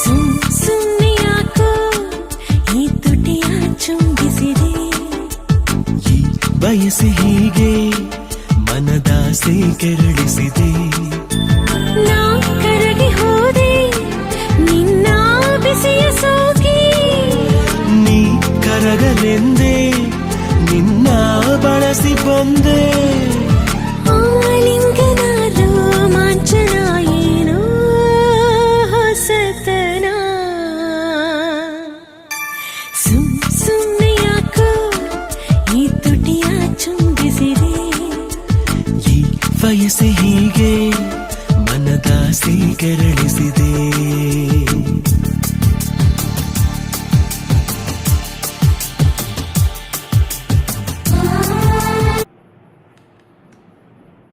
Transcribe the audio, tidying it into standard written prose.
ಸುಮ್ಮನೆ ಯಾಕೋ ಈ ತುಟಿಯ ಚುಂಬಿಸಿದೆ, ಈ ಬಯಸಿ ಹೀಗೆ ಮನದಾಸೆ ಕೆರಳಿಸಿದೆ. ನಾ ಕರಗಿ ಹೋದೆ ನಿನ್ನ ಬಿಸಿಯ ಸೋಗಿ, ನೀ ಕರಗಲೆಂದೇ ನಿನ್ನ ಬಳಸಿ ಬಂದೆ. ಆಲಿಂಗನ ರೋಮಾಂಚನ ಏನೋ ಹೊಸತನ. ಸುಮ್ಮನೆ ಯಾಕೋ ಈ ತುಟಿಯ ಚುಂಬಿಸಿದೆ, ಈ ವಯಸ್ಸೆ ಹೀಗೆ ಮನದಾಸೆ ಕೆರಳಿಸಿದೆ.